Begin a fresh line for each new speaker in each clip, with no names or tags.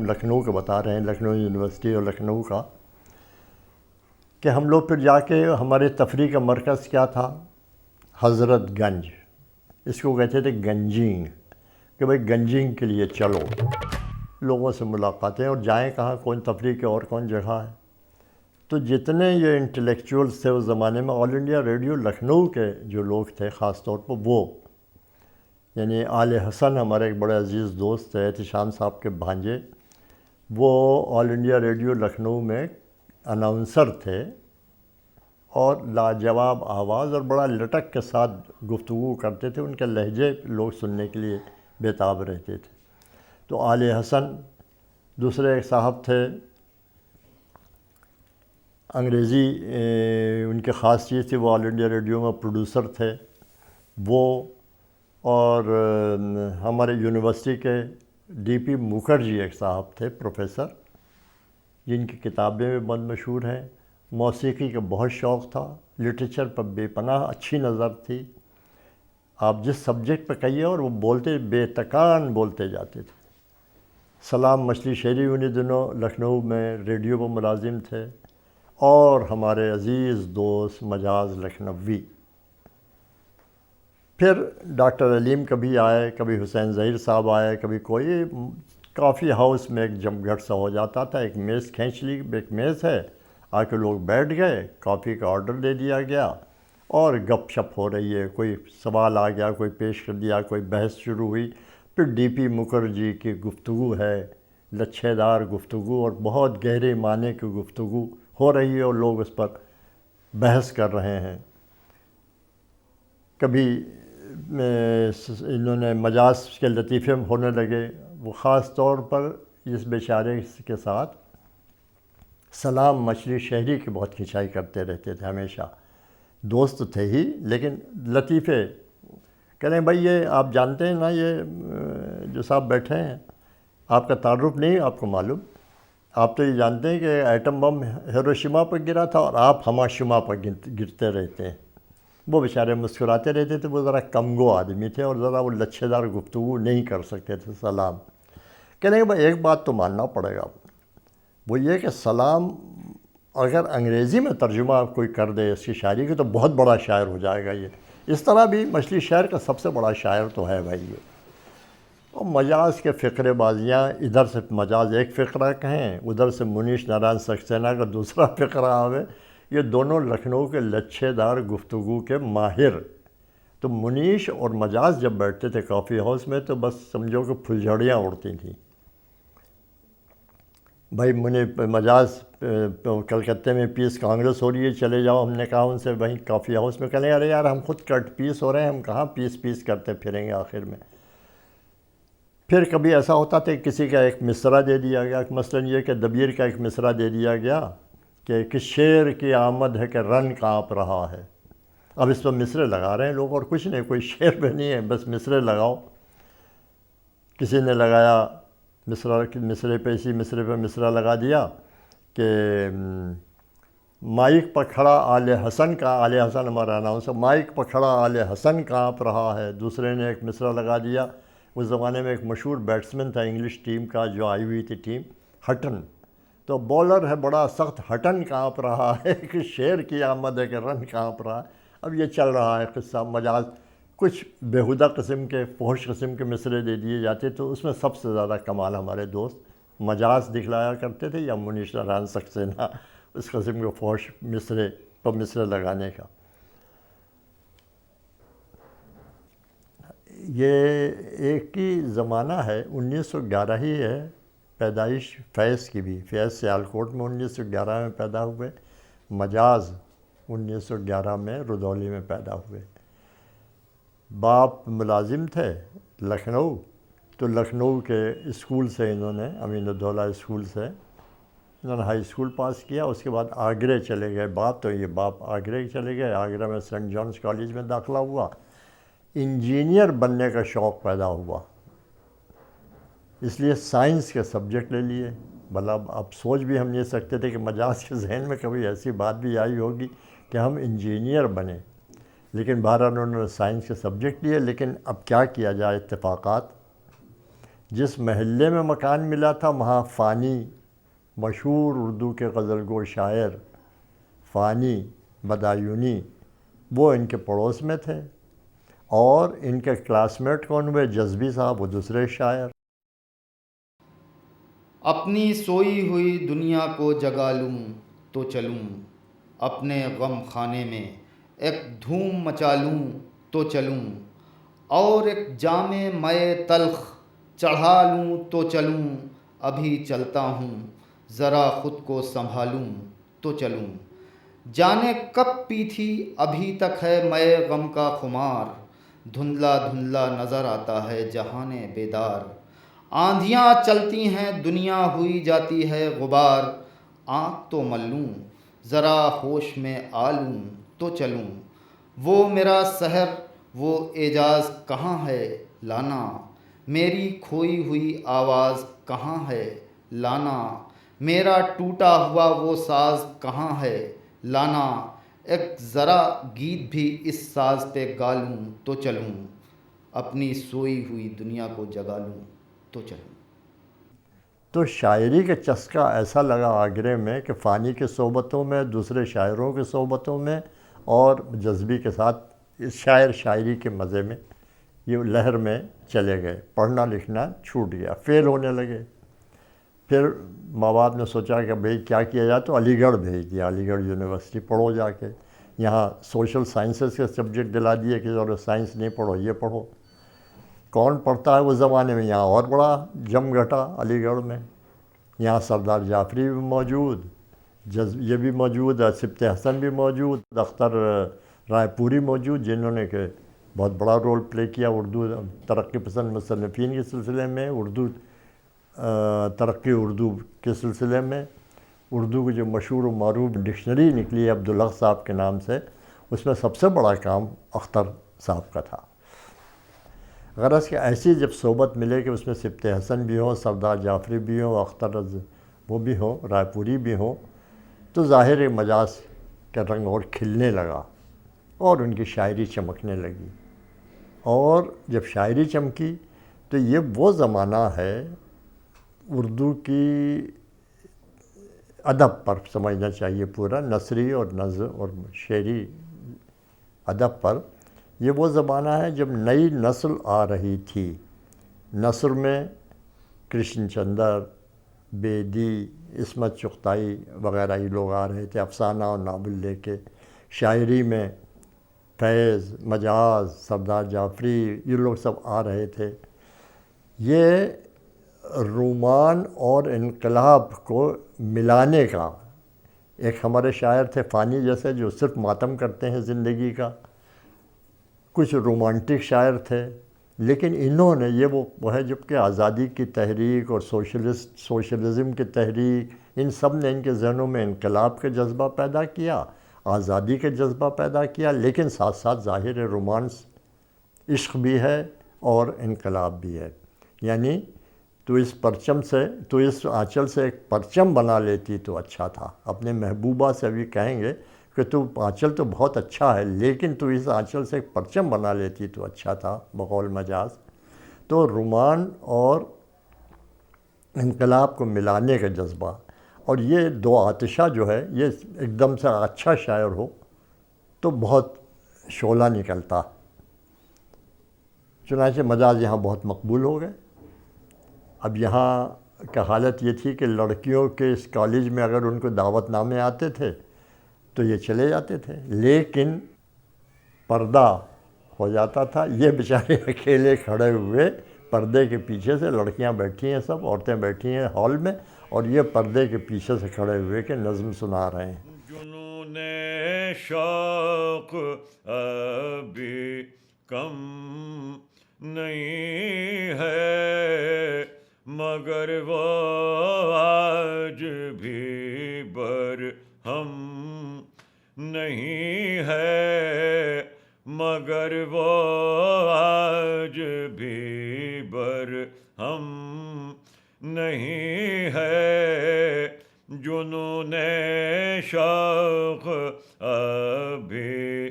لکھنؤ کا بتا رہے ہیں، لکھنؤ یونیورسٹی اور لکھنؤ کا، کہ ہم لوگ پھر جا کے ہمارے تفریح کا مرکز کیا تھا؟ حضرت گنج. اس کو کہتے تھے گنجنگ، کہ بھائی گنجنگ کے لیے چلو، لوگوں سے ملاقاتیں، اور جائیں کہاں، کون تفریح کے اور کون جگہ ہے. تو جتنے یہ انٹلیکچوئلس تھے اس زمانے میں، آل انڈیا ریڈیو لکھنؤ کے جو لوگ تھے خاص طور پر وہ، یعنی آل حسن ہمارے ایک بڑے عزیز دوست تھے احتشام صاحب کے بھانجے، وہ آل انڈیا ریڈیو لکھنؤ میں اناؤنسر تھے، اور لاجواب آواز اور بڑا لٹک کے ساتھ گفتگو کرتے تھے. ان کے لہجے لوگ سننے کے لیے بےتاب رہتے تھے. تو آل حسن. دوسرے ایک صاحب تھے انگریزی، ان کی خاص چیز تھی، وہ آل انڈیا ریڈیو میں پروڈیوسر تھے وہ. اور ہمارے یونیورسٹی کے ڈی پی مکھرجی ایک صاحب تھے پروفیسر، جن کی کتابیں بھی بہت مشہور ہیں. موسیقی کا بہت شوق تھا، لٹریچر پر بے پناہ اچھی نظر تھی. آپ جس سبجیکٹ پہ کہیے اور وہ بولتے، بے تکان بولتے جاتے تھے. سلام مچھلی شہری انہی دنوں لکھنؤ میں ریڈیو پر ملازم تھے. اور ہمارے عزیز دوست مجاز لکھنوی. پھر ڈاکٹر علیم کبھی آئے، کبھی حسین ظہیر صاحب آئے، کبھی کوئی. کافی ہاؤس میں ایک جمگھٹ سا ہو جاتا تھا، ایک میز کھینچ لی، ایک میز ہے، آ کے لوگ بیٹھ گئے، کافی کا آرڈر دے دیا گیا اور گپ شپ ہو رہی ہے. کوئی سوال آ گیا، کوئی پیش کر دیا، کوئی بحث شروع ہوئی. پھر ڈی پی مکھرجی کی گفتگو ہے، لچھے دار گفتگو اور بہت گہرے معنی کی گفتگو ہو رہی ہے، اور لوگ اس پر بحث کر رہے ہیں. کبھی انہوں نے مجاز کے لطیفے ہونے لگے. وہ خاص طور پر اس بیچارے کے ساتھ سلام مچھلی شہری کی بہت کھنچائی کرتے رہتے تھے ہمیشہ. دوست تھے ہی لیکن لطیفے. کہہ رہے ہیں بھائی یہ آپ جانتے ہیں نا، یہ جو صاحب بیٹھے ہیں، آپ کا تعارف نہیں آپ کو معلوم. آپ تو یہ جانتے ہیں کہ ایٹم بم ہیروشیما پر گرا تھا اور آپ ہماشیما پر گرتے رہتے ہیں. وہ بیچارے مسکراتے رہتے تھے. وہ ذرا کمگو آدمی تھے اور ذرا وہ لچھے دار گفتگو نہیں کر سکتے تھے. سلام کہہ رہے ہیں بھائی ایک بات تو ماننا پڑے گا، وہ یہ کہ سلام اگر انگریزی میں ترجمہ کوئی کر دے اس کی شاعری کی تو بہت بڑا شاعر ہو جائے گا. یہ اس طرح بھی مچھلی شہر کا سب سے بڑا شاعر تو ہے بھائی یہ. اور مجاز کے فقرے بازیاں، ادھر سے مجاز ایک فقرہ کہیں، ادھر سے منیش نارائن سکسینہ کا دوسرا فقرہ آوے. یہ دونوں لکھنؤ کے لچھے دار گفتگو کے ماہر. تو منیش اور مجاز جب بیٹھتے تھے کافی ہاؤس میں تو بس سمجھو کہ پھلجھڑیاں اڑتی تھیں. بھائی مجاز کلکتے میں پیس کانگریس ہو رہی ہے، چلے جاؤ. ہم نے کہا ان سے وہیں کافی ہاؤس میں، کہنے ارے یار ہم خود کٹ پیس ہو رہے ہیں، ہم کہاں پیس کرتے پھریں گے آخر میں. پھر کبھی ایسا ہوتا تھا کسی کا ایک مصرعہ دے دیا گیا، مثلاً یہ کہ دبیر کا ایک مصرعہ دے دیا گیا کہ شیر کی آمد ہے کہ رن کانپ رہا ہے. اب اس پر مصرے لگا رہے ہیں لوگ اور کچھ نہیں، کوئی شعر بھی نہیں ہے، بس مصرے لگاؤ. کسی نے لگایا مصرے پہ، اسی مصرے پہ مصرع لگا دیا کہ مائک پر کھڑا آل حسن کا، آل حسن ہمارا اناؤنسر، مائک پر کھڑا آل حسن کانپ رہا ہے. دوسرے نے ایک مصرع لگا دیا. اس زمانے میں ایک مشہور بیٹسمین تھا انگلش ٹیم کا جو آئی ہوئی تھی ٹیم، ہٹن. تو بولر ہے بڑا سخت، ہٹن کانپ رہا ہے کہ شیر کی آمد ہے کہ رن کانپ رہا ہے. اب یہ چل رہا ہے قصہ. مجاز کچھ بیہودہ قسم کے، فحش قسم کے مصرے دے دیے جاتے. تو اس میں سب سے زیادہ کمال ہمارے دوست مجاز دکھلایا کرتے تھے، یا منیش نارائن سکسینہ اس قسم کے فحش مصرے پر مصرے لگانے کا. یہ ایک ہی زمانہ ہے، 1911 ہی ہے پیدائش فیض کی بھی. فیض سیالکوٹ میں 1911 میں پیدا ہوئے. مجاز 1911 میں رودولی میں پیدا ہوئے. باپ ملازم تھے لکھنؤ، تو لکھنؤ کے اسکول سے انہوں نے، امین الدولہ اسکول سے انہوں نے ہائی اسکول پاس کیا. اس کے بعد آگرے چلے گئے. باپ آگرے چلے گئے. آگرہ میں سینٹ جانس کالج میں داخلہ ہوا. انجینئر بننے کا شوق پیدا ہوا، اس لیے سائنس کے سبجیکٹ لے لیے. بھلا اب سوچ بھی ہم نہیں سکتے تھے کہ مجاز کے ذہن میں کبھی ایسی بات بھی آئی ہوگی کہ ہم انجینئر بنیں. لیکن بہرحال انہوں نے سائنس کے سبجیکٹ لیے. لیکن اب کیا کیا جائے، اتفاقات. جس محلے میں مکان ملا تھا وہاں فانی، مشہور اردو کے غزل گو شاعر فانی بدایونی، وہ ان کے پڑوس میں تھے، اور ان کے کلاس میٹ کون ہوئے؟ جذبی صاحب، وہ دوسرے شاعر۔
اپنی سوئی ہوئی دنیا کو جگا لوں تو چلوں، اپنے غم خانے میں ایک دھوم مچا لوں تو چلوں، اور ایک جام مے تلخ چڑھا لوں تو چلوں، ابھی چلتا ہوں ذرا خود کو سنبھالوں تو چلوں، جانے کب پی تھی ابھی تک ہے مے غم کا خمار، دھندلا دھندلا نظر آتا ہے جہاں بیدار، آندھیاں چلتی ہیں دنیا ہوئی جاتی ہے غبار، آنکھ تو مل لوں ذرا ہوش میں آ لوں تو چلوں، وہ میرا سحر وہ اعجاز کہاں ہے لانا، میری کھوئی ہوئی آواز کہاں ہے لانا، میرا ٹوٹا ہوا وہ ساز کہاں ہے لانا، ایک ذرا گیت بھی اس ساز پہ گا لوں تو چلوں، اپنی سوئی ہوئی دنیا کو جگا لوں تو چلوں۔
تو شاعری کا چسکا ایسا لگا آگرے میں کہ فانی کی صحبتوں میں، دوسرے شاعروں کی صحبتوں میں، اور جذبی کے ساتھ اس شاعر شاعری کے مزے میں یہ لہر میں چلے گئے، پڑھنا لکھنا چھوٹ گیا، فیل ہونے لگے۔ پھر ماں باپ نے سوچا کہ بھئی کیا کیا جائے، تو علی گڑھ بھیج دیا، علی گڑھ یونیورسٹی پڑھو جا کے، یہاں سوشل سائنسز کے سبجیکٹ دلا دیے کہ ضرور سائنس نہیں پڑھو، یہ پڑھو۔ کون پڑھتا ہے اس زمانے میں؟ یہاں اور بڑا جم گھٹا علی گڑھ میں، یہاں سردار جعفری بھی موجود، یہ بھی موجود ہے، سبط حسن بھی موجود، اختر رائے پوری موجود، جنہوں نے کہ بہت بڑا رول پلے کیا اردو ترقی پسند مصنفین کے سلسلے میں، ترقی اردو کے سلسلے میں۔ اردو کی جو مشہور و معروف ڈکشنری نکلی ہے عبدالحق صاحب کے نام سے، اس میں سب سے بڑا کام اختر صاحب کا تھا۔ غرض کہ ایسی جب صحبت ملے کہ اس میں سبط حسن بھی ہو، سردار جعفری بھی ہو، اختر وہ بھی ہو، رائے پوری بھی ہو، تو ظاہر مجاز کا رنگ اور کھلنے لگا اور ان کی شاعری چمکنے لگی۔ اور جب شاعری چمکی تو یہ وہ زمانہ ہے اردو کی ادب پر سمجھنا چاہیے، پورا نثری اور نظم اور شعری ادب پر یہ وہ زمانہ ہے جب نئی نسل آ رہی تھی۔ نثر میں کرشن چندر، بیدی، عصمت چغتائی وغیرہ یہ لوگ آ رہے تھے افسانہ اور ناول لے کے، شاعری میں فیض، مجاز، سردار جعفری، یہ لوگ سب آ رہے تھے۔ یہ رومان اور انقلاب کو ملانے کا، ایک ہمارے شاعر تھے فانی جیسے جو صرف ماتم کرتے ہیں زندگی کا، کچھ رومانٹک شاعر تھے، لیکن انہوں نے یہ وہ ہے جب کہ آزادی کی تحریک اور سوشلزم کی تحریک، ان سب نے ان کے ذہنوں میں انقلاب کا جذبہ پیدا کیا، آزادی کا جذبہ پیدا کیا، لیکن ساتھ ساتھ ظاہر رومانس، عشق بھی ہے اور انقلاب بھی ہے۔ یعنی تو اس آنچل سے ایک پرچم بنا لیتی تو اچھا تھا۔ اپنے محبوبہ سے بھی کہیں گے کہ تو آنچل تو بہت اچھا ہے، لیکن تو اس آنچل سے ایک پرچم بنا لیتی تو اچھا تھا، بقول مجاز۔ تو رومان اور انقلاب کو ملانے کا جذبہ، اور یہ دو آتشہ جو ہے، یہ ایک دم سے اچھا شاعر ہو تو بہت شعلہ نکلتا۔ چنانچہ مجاز یہاں بہت مقبول ہو گئے۔ اب یہاں کا حالت یہ تھی کہ لڑکیوں کے اس کالج میں اگر ان کو دعوت نامے آتے تھے تو یہ چلے جاتے تھے، لیکن پردہ ہو جاتا تھا، یہ بیچارے اکیلے کھڑے ہوئے پردے کے پیچھے سے، لڑکیاں بیٹھی ہیں، سب عورتیں بیٹھی ہیں ہال میں، اور یہ پردے کے پیچھے سے کھڑے ہوئے کہ نظم سنا رہے ہیں۔
جنون شوق ابھی کم نہیں ہے، مگر وہ آج بھی برہم نہیں ہے، مگر وہ آج بھی برہم نہیں ہے، جنون شوق ابھی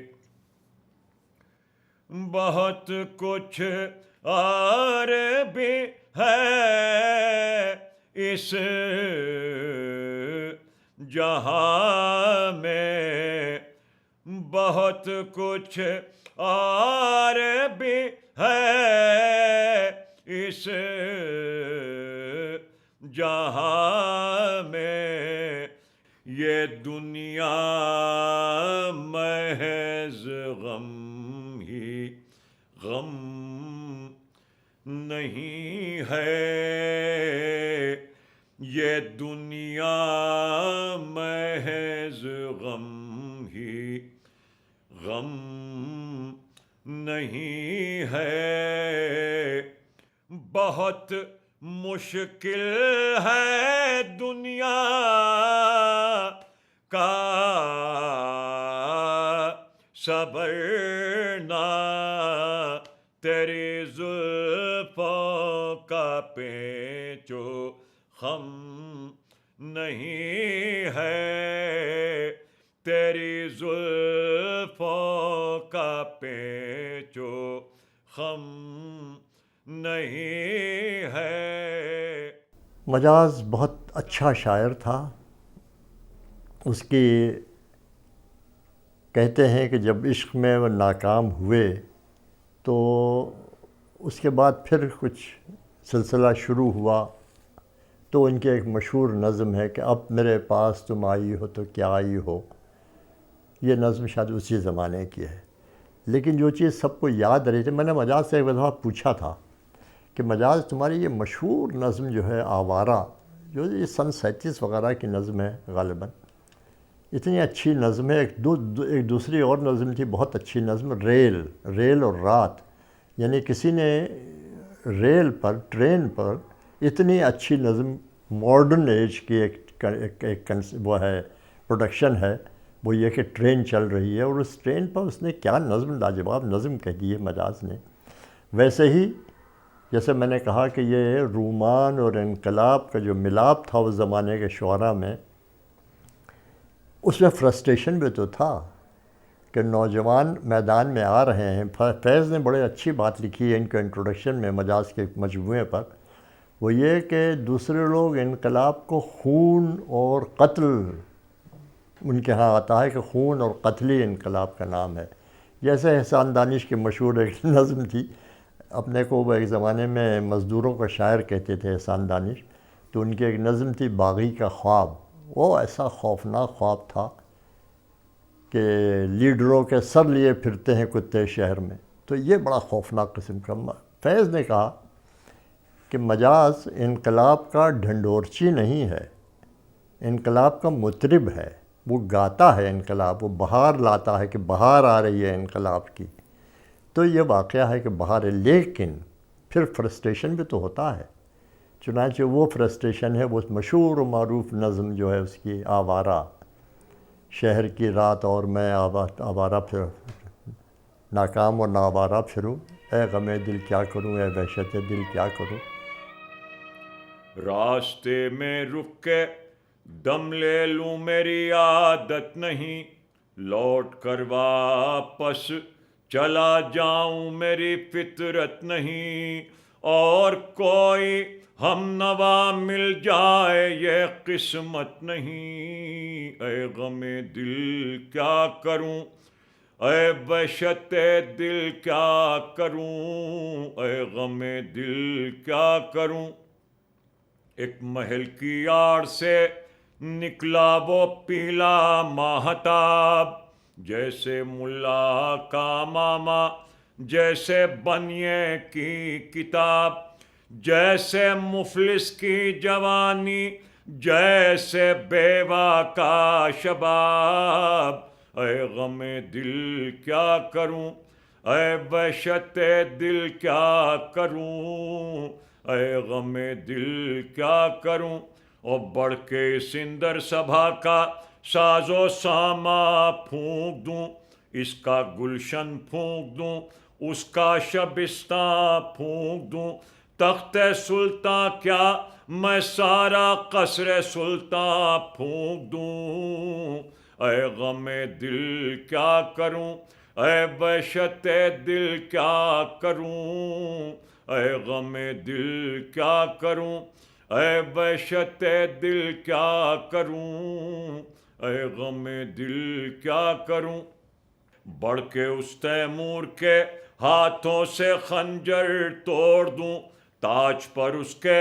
بہت کچھ اور بھی ہے اس جہاں میں، بہت کچھ اور بھی ہے اس جہاں میں، یہ دنیا محض غم ہی غم نہیں ہے، یہ دنیا محض غم ہی غم نہیں ہے، بہت مشکل ہے دنیا کا صبرنا، تیری زلفوں کا پیچ و خم نہیں ہے، تیری زلفوں کا پیچ و خم نہیں ہے۔
مجاز بہت اچھا شاعر تھا۔ اس کی کہتے ہیں کہ جب عشق میں وہ ناکام ہوئے تو اس کے بعد پھر کچھ سلسلہ شروع ہوا، تو ان کی ایک مشہور نظم ہے کہ اب میرے پاس تم آئی ہو تو کیا آئی ہو، یہ نظم شاید اسی زمانے کی ہے۔ لیکن جو چیز سب کو یاد رہی تھی، میں نے مجاز سے ایک دفعہ پوچھا تھا کہ مجاز تمہاری یہ مشہور نظم جو ہے آوارہ، جو یہ سن 37 وغیرہ کی نظم ہے غالباً، اتنی اچھی نظم ہے، ایک دوسری اور نظم تھی بہت اچھی نظم، ریل اور رات، یعنی کسی نے ریل پر، ٹرین پر اتنی اچھی نظم ماڈرن ایج کی ایک وہ ہے پروڈکشن ہے، وہ یہ کہ ٹرین چل رہی ہے اور اس ٹرین پر اس نے کیا نظم، لاجواب نظم کہہ دی ہے مجاز نے۔ ویسے ہی جیسے میں نے کہا کہ یہ رومان اور انقلاب کا جو ملاپ تھا اس زمانے کے شعراء میں، اس میں فرسٹریشن بھی تو تھا کہ نوجوان میدان میں آ رہے ہیں۔ فیض نے بڑے اچھی بات لکھی ہے ان کے انٹروڈکشن میں مجاز کے مجموعے پر، وہ یہ کہ دوسرے لوگ انقلاب کو خون اور قتل، ان کے ہاں آتا ہے کہ خون اور قتل ہی انقلاب کا نام ہے۔ جیسے احسان دانش کی مشہور ایک نظم تھی، اپنے کو وہ ایک زمانے میں مزدوروں کا شاعر کہتے تھے احسان دانش، تو ان کی ایک نظم تھی باغی کا خواب، وہ ایسا خوفناک خواب تھا کہ لیڈروں کے سر لیے پھرتے ہیں کتے شہر میں، تو یہ بڑا خوفناک قسم کا۔ فیض نے کہا کہ مجاز انقلاب کا ڈھنڈورچی نہیں ہے، انقلاب کا مطرب ہے، وہ گاتا ہے انقلاب، وہ بہار لاتا ہے کہ بہار آ رہی ہے انقلاب کی، تو یہ واقعہ ہے کہ بہار ہے، لیکن پھر فرسٹریشن بھی تو ہوتا ہے۔ چنانچہ وہ فرسٹریشن ہے، وہ مشہور و معروف نظم جو ہے اس کی آوارہ، شہر کی رات اور میں آوارہ پھر ناکام اور ناآوارہ پھروں، اے غم دل کیا کروں، اے وحشت دل کیا کروں۔
راستے میں رک کے دم لے لوں میری عادت نہیں، لوٹ کر واپس چلا جاؤں میری فطرت نہیں، اور کوئی ہم نوا مل جائے یہ قسمت نہیں، اے غم دل کیا کروں، اے وحشت دل کیا کروں، اے غم دل کیا کروں۔ ایک محل کی آڑ سے نکلا وہ پیلا ماہتاب، جیسے ملا کا ماما، جیسے بنیے کی کتاب، جیسے مفلس کی جوانی، جیسے بیوہ کا شباب، اے غم دل کیا کروں، اے وحشت دل کیا کروں، اے غم دل کیا کروں۔ اور بڑھ کے سندر سبھا کا ساز و ساما پھونک دوں، اس کا گلشن پھونک دوں، اس کا شبستان پھونک دوں، تخت سلطان کیا میں سارا قصر سلطان پھونک دوں، اے غم دل کیا کروں، اے وحشت دل کیا کروں، اے غم دل کیا کروں، اے وحشت دل کیا کروں، اے غم دل کیا کروں۔ بڑھ کے اس تیمور کے ہاتھوں سے خنجر توڑ دوں، تاج پر اس کے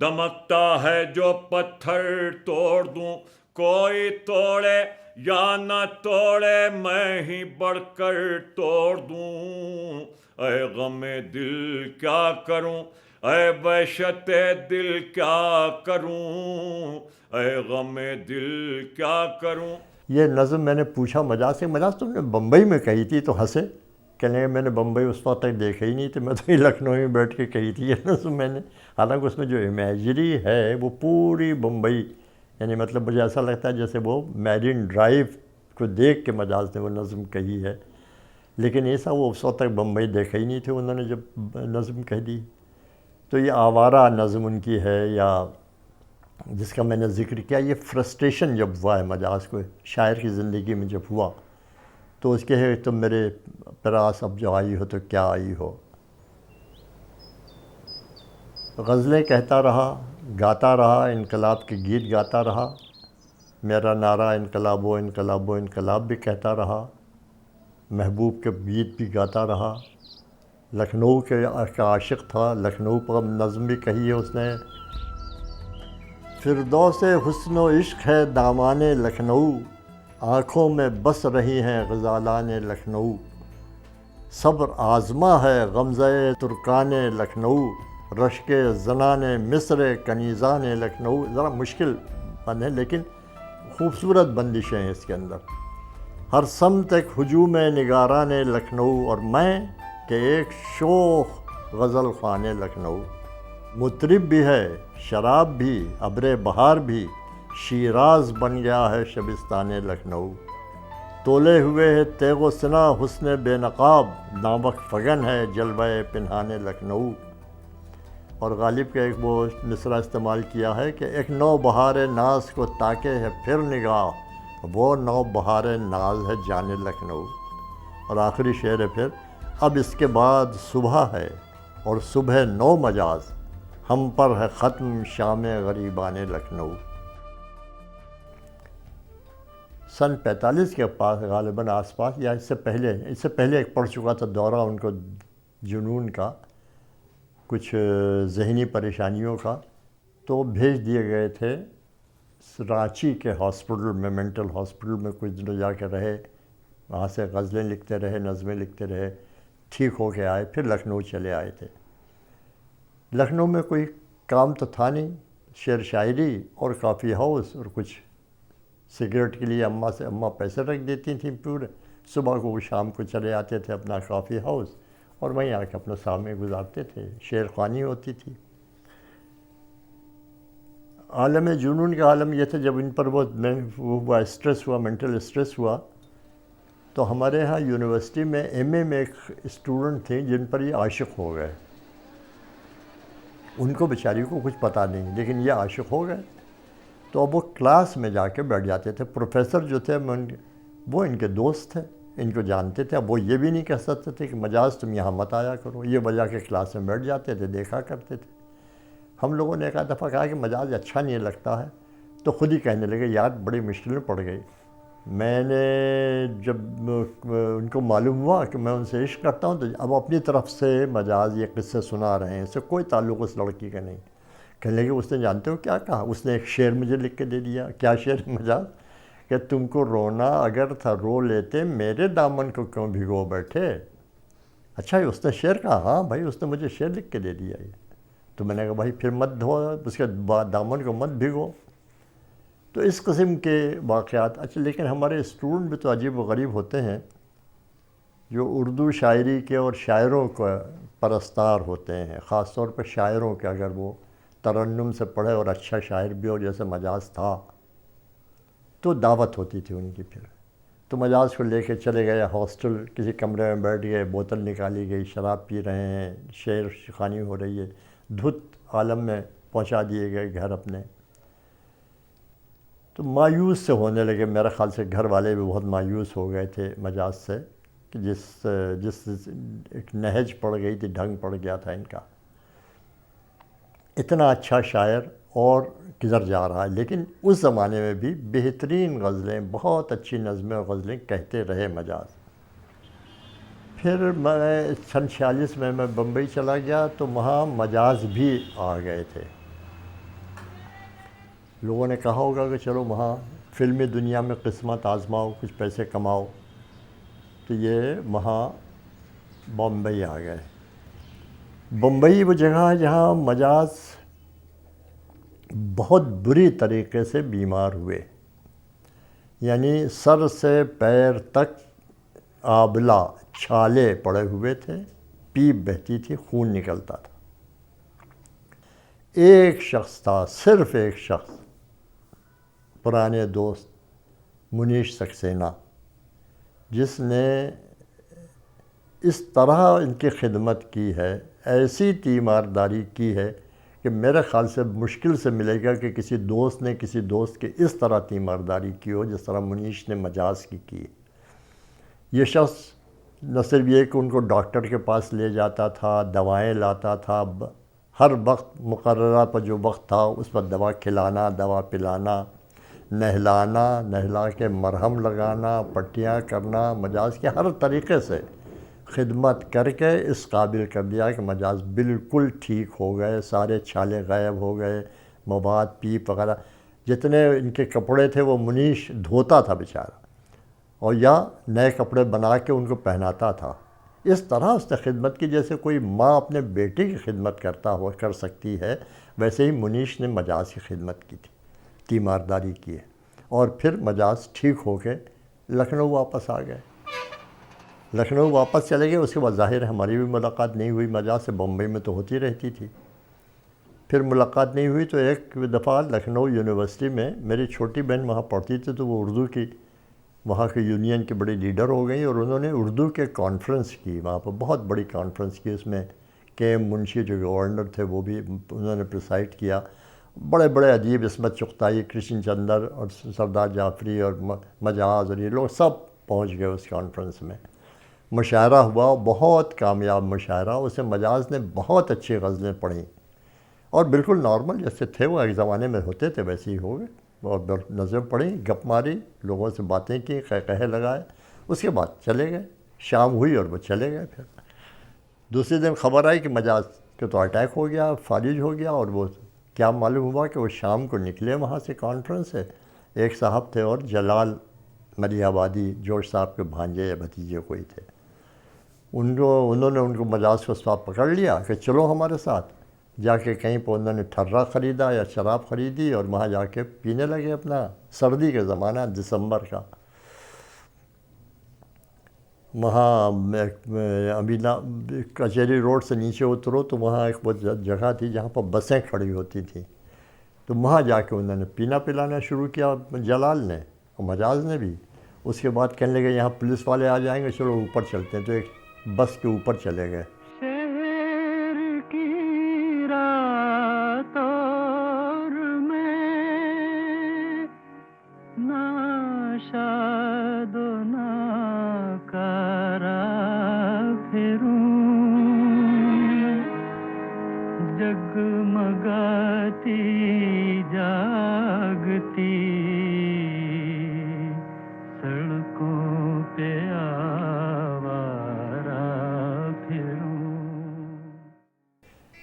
دمکتا ہے جو پتھر توڑ دوں۔ کوئی توڑے یا نہ توڑے میں ہی بڑھ کر توڑ دوں، اے غم دل کیا کروں، اے وحشت دل کیا کروں، اے غم دل کیا کروں۔
یہ نظم میں نے پوچھا مجاز سے، مجاز تم نے بمبئی میں کہی تھی، تو ہنسے، کہنے لگے میں نے بمبئی اس وقت تک دیکھا ہی نہیں تھی، میں تو لکھنؤ میں بیٹھ کے کہی تھی یہ نظم میں نے۔ حالانکہ اس میں جو امیجری ہے وہ پوری بمبئی، یعنی مطلب مجھے ایسا لگتا ہے جیسے وہ میرین ڈرائیو کو دیکھ کے مجاز نے وہ نظم کہی ہے، لیکن ایسا وہ اس وقت تک بمبئی دیکھا ہی نہیں تھے انہوں نے جب نظم کہہ دی۔ تو یہ آوارہ نظم ان کی ہے، یا جس کا میں نے ذکر کیا، یہ فرسٹریشن جب ہوا ہے مجاز کو شاعر کی زندگی میں جب ہوا، تو اس کے ہے تم میرے پراس اب جو آئی ہو تو کیا آئی ہو۔ غزلیں کہتا رہا، گاتا رہا، انقلاب کے گیت گاتا رہا، میرا نعرہ انقلاب و انقلاب و انقلاب بھی کہتا رہا، محبوب کے گیت بھی گاتا رہا، لکھنؤ کے عاشق تھا، لکھنؤ پر نظم بھی کہی ہے اس نے۔ فردوس حسن و عشق ہے دامان لکھنؤ، آنکھوں میں بس رہی ہیں غزالان لکھنؤ، صبر آزما ہے غمزہ ترکان لکھنؤ، رشک زنان مصر کنیزان لکھنؤ۔ ذرا مشکل بند ہے لیکن خوبصورت بندشیں ہیں اس کے اندر۔ ہر سمت ایک ہجوم نگاران لکھنؤ، اور میں کہ ایک شوخ غزل خوان لکھنؤ، مطرب بھی ہے شراب بھی ابر بہار بھی، شیراز بن گیا ہے شبستان لکھنؤ، تولے ہوئے ہے تیغ و سنا حسن بے نقاب، ناوک فگن ہے جلوہ پنہان لکھنؤ۔ اور غالب کا ایک وہ مصرع استعمال کیا ہے کہ ایک نو بہار ناز کو تاکے ہے پھر نگاہ، وہ نو بہار ناز ہے جان لکھنؤ۔ اور آخری شعر ہے پھر، اب اس کے بعد صبح ہے اور صبح نو مجاز، ہم پر ہے ختم شام غریبان لکھنؤ۔ سن 45 کے پاس غالباً آس پاس، یا اس سے پہلے ایک پڑ چکا تھا دورہ ان کو جنون کا، کچھ ذہنی پریشانیوں کا، تو بھیج دیے گئے تھے رانچی کے ہاسپٹل میں، مینٹل ہاسپٹل میں کچھ دنوں جا کے رہے، وہاں سے غزلیں لکھتے رہے، نظمیں لکھتے رہے، ٹھیک ہو کے آئے، پھر لکھنؤ چلے آئے تھے۔ لکھنؤ میں کوئی کام تو تھا نہیں، شعر شاعری اور کافی ہاؤس، اور کچھ سگریٹ کے لیے اماں پیسے رکھ دیتی تھیں پورے، صبح کو وہ شام کو چلے آتے تھے اپنا کافی ہاؤس، اور وہیں آ کے اپنا سامنے گزارتے تھے، شعر خوانی ہوتی تھی۔ عالم جنون کا عالم یہ تھا جب ان پر وہ ہوا اسٹریس ہوا، مینٹل اسٹریس ہوا، تو ہمارے ہاں یونیورسٹی میں ایم اے میں ایک اسٹوڈنٹ تھے جن پر یہ عاشق ہو گئے، ان کو بیچاری کو کچھ پتہ نہیں، لیکن یہ عاشق ہو گئے، تو اب وہ کلاس میں جا کے بیٹھ جاتے تھے۔ پروفیسر جو تھے وہ ان کے دوست تھے، ان کو جانتے تھے، اب وہ یہ بھی نہیں کہہ سکتے تھے کہ مجاز تم یہاں مت آیا کرو، یہ بجا کے کلاس میں بیٹھ جاتے تھے، دیکھا کرتے تھے۔ ہم لوگوں نے ایک دفعہ کہا کہ مجاز اچھا نہیں لگتا ہے، تو خود ہی کہنے لگے یار بڑی مشکل میں پڑ گئی۔ میں نے جب ان کو معلوم ہوا کہ میں ان سے عشق کرتا ہوں، تو اب اپنی طرف سے مجاز یہ قصے سنا رہے ہیں، اس سے کوئی تعلق اس لڑکی کا نہیں۔ کہنے لگے اس نے جانتے ہو کیا کہا؟ اس نے ایک شعر مجھے لکھ کے دے دیا۔ کیا شعر ہے مجاز؟ کہ تم کو رونا اگر تھا رو لیتے، میرے دامن کو کیوں بھگو بیٹھے۔ اچھا اس نے شعر کہا؟ ہاں بھائی اس نے مجھے شعر لکھ کے دے دیا یہ۔ تو میں نے کہا بھائی پھر مت دھو، اس کے دامن کو مت بھگو۔ تو اس قسم کے واقعات۔ اچھا لیکن ہمارے اسٹوڈنٹ بھی تو عجیب و غریب ہوتے ہیں، جو اردو شاعری کے اور شاعروں کو پرستار ہوتے ہیں، خاص طور پہ شاعروں کے، اگر وہ ترنم سے پڑھے اور اچھا شاعر بھی ہو جیسے مجاز تھا، تو دعوت ہوتی تھی ان کی۔ پھر تو مجاز کو لے کے چلے گئے ہاسٹل، کسی کمرے میں بیٹھ گئے، بوتل نکالی گئی، شراب پی رہے ہیں، شعر خوانی ہو رہی ہے، دھت عالم میں پہنچا دیے گئے گھر اپنے۔ تو مایوس سے ہونے لگے، میرے خیال سے گھر والے بھی بہت مایوس ہو گئے تھے مجاز سے، کہ جس ایک نہج پڑ گئی تھی، ڈھنگ پڑ گیا تھا ان کا۔ اتنا اچھا شاعر اور گزر جا رہا ہے، لیکن اس زمانے میں بھی بہترین غزلیں، بہت اچھی نظمیں اور غزلیں کہتے رہے مجاز۔ پھر میں سن 46 میں بمبئی چلا گیا تو وہاں مجاز بھی آ گئے تھے۔ لوگوں نے کہا ہوگا کہ چلو وہاں فلمی دنیا میں قسمت آزماؤ، کچھ پیسے کماؤ، تو یہ وہاں بمبئی آ گئے۔ بمبئی وہ جگہ ہے جہاں مجاز بہت بری طریقے سے بیمار ہوئے، یعنی سر سے پیر تک آبلہ چھالے پڑے ہوئے تھے، پیپ بہتی تھی، خون نکلتا تھا۔ ایک شخص تھا، صرف ایک شخص، پرانے دوست منیش سکسینہ، جس نے اس طرح ان کی خدمت کی ہے، ایسی تیمارداری کی ہے کہ میرے خیال سے مشکل سے ملے گا کہ کسی دوست نے کسی دوست کی اس طرح تیمارداری کی ہو جس طرح منیش نے مجاز کی۔ یہ شخص نہ صرف یہ کہ ان کو ڈاکٹر کے پاس لے جاتا تھا، دوائیں لاتا تھا، ہر وقت مقررہ پر جو وقت تھا اس پر دوا کھلانا، دوا پلانا، نہلا کے مرہم لگانا، پٹیاں کرنا، مجاز کے ہر طریقے سے خدمت کر کے اس قابل کر دیا کہ مجاز بالکل ٹھیک ہو گئے، سارے چھالے غائب ہو گئے، مواد پیپ وغیرہ جتنے ان کے کپڑے تھے وہ منیش دھوتا تھا بیچارہ، اور یا نئے کپڑے بنا کے ان کو پہناتا تھا۔ اس طرح اس نے خدمت کی جیسے کوئی ماں اپنے بیٹے کی خدمت کر سکتی ہے، ویسے ہی منیش نے مجاز کی خدمت کی تھی، تیمارداری کی ہے۔ اور پھر مجاز ٹھیک ہو کے لکھنؤ واپس آ گئے۔ لکھنؤ واپس چلے گئے، اس کے بعد ظاہر ہے ہماری بھی ملاقات نہیں ہوئی مجاز سے، بمبئی میں تو ہوتی رہتی تھی۔ پھر ملاقات نہیں ہوئی تو ایک دفعہ لکھنؤ یونیورسٹی میں میری چھوٹی بہن وہاں پڑھتی تھی، تو وہ اردو کی وہاں کے یونین کی بڑی لیڈر ہو گئی، اور انہوں نے اردو کے کانفرنس کی، وہاں پر بہت بڑی کانفرنس کی۔ اس میں کے ایم منشی جو گورنر تھے وہ بھی انہوں نے پریسائڈ کیا، بڑے بڑے ادیب، عصمت چغتائی، کرشن چندر اور سردار جعفری اور مجاز اور یہ لوگ سب پہنچ گئے اس کانفرنس میں۔ مشاعرہ ہوا، بہت کامیاب مشاعرہ، اسے مجاز نے بہت اچھی غزلیں پڑھیں، اور بالکل نارمل جیسے تھے وہ ایک زمانے میں ہوتے تھے ویسے ہی ہو گئے، اور نظریں پڑھیں، گپ ماری، لوگوں سے باتیں کی، قہقہے لگائے، اس کے بعد چلے گئے۔ شام ہوئی اور وہ چلے گئے۔ پھر دوسرے دن خبر آئی کہ مجاز کے تو اٹیک ہو گیا، فالج ہو گیا، اور وہ کیا معلوم ہوا کہ وہ شام کو نکلے وہاں سے کانفرنس سے، ایک صاحب تھے اور جلال ملی آبادی جوش صاحب کے بھانجے یا بھتیجے کوئی تھے، انہوں نے ان کو مجاز کو ساتھ پکڑ لیا کہ چلو ہمارے ساتھ، جا کے کہیں پہ انہوں نے ٹھرا خریدا یا شراب خریدی، اور وہاں جا کے پینے لگے، اپنا سردی کا زمانہ، دسمبر کا۔ وہاں امینا کچہری روڈ سے نیچے اترو تو وہاں ایک وہ جگہ تھی جہاں پر بسیں کھڑی ہوتی تھیں، تو وہاں جا کے انہوں نے پینا پلانا شروع کیا، جلال نے اور مجاز نے بھی۔ اس کے بعد کہنے لگے یہاں پولیس والے آ جائیں گے، چلو اوپر چلتے ہیں، تو ایک بس کے اوپر چلے گئے۔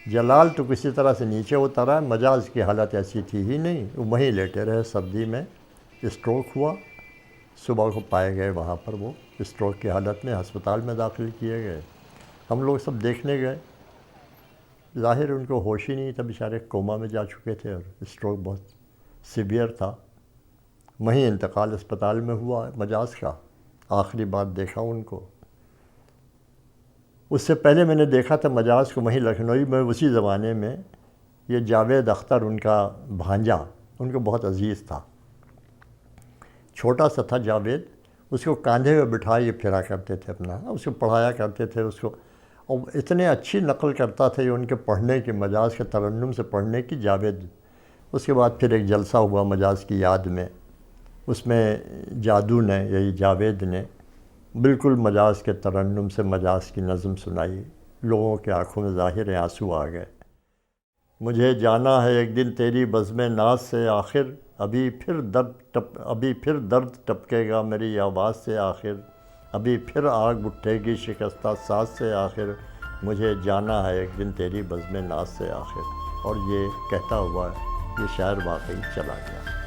جلال تو کسی طرح سے نیچے اترا، مجاز کی حالت ایسی تھی ہی نہیں، وہ وہیں لیٹے رہے سردی میں۔ اسٹروک ہوا، صبح کو پائے گئے وہاں پر، وہ اسٹروک کی حالت میں ہسپتال میں داخل کیے گئے۔ ہم لوگ سب دیکھنے گئے، ظاہر ان کو ہوش ہی نہیں تھا، بیچارے کوما میں جا چکے تھے، اور اسٹروک بہت سیویئر تھا۔ وہیں انتقال اسپتال میں ہوا مجاز کا، آخری بار دیکھا ان کو۔ اس سے پہلے میں نے دیکھا تھا مجاز کو وہیں لکھنؤ میں، اسی زمانے میں یہ جاوید اختر ان کا بھانجا ان کو بہت عزیز تھا، چھوٹا سا تھا جاوید، اس کو کاندھے میں بٹھا یہ پھرا کرتے تھے اپنا، اس کو پڑھایا کرتے تھے اس کو، اور اتنے اچھی نقل کرتا تھا یہ ان کے پڑھنے کی، مجاز کے ترنم سے پڑھنے کی جاوید۔ اس کے بعد پھر ایک جلسہ ہوا مجاز کی یاد میں، اس میں جادو نے یہی جاوید نے بالکل مجاز کے ترنم سے مجاز کی نظم سنائی، لوگوں کے آنکھوں میں ظاہر آنسو آ گئے۔ مجھے جانا ہے ایک دن تیری بزم ناز سے آخر، ابھی پھر درد ٹپکے گا میری آواز سے آخر، ابھی پھر آگ اٹھے گی شکستہ ساز سے آخر، مجھے جانا ہے ایک دن تیری بزم ناز سے آخر۔ اور یہ کہتا ہوا یہ شاعر واقعی چلا گیا۔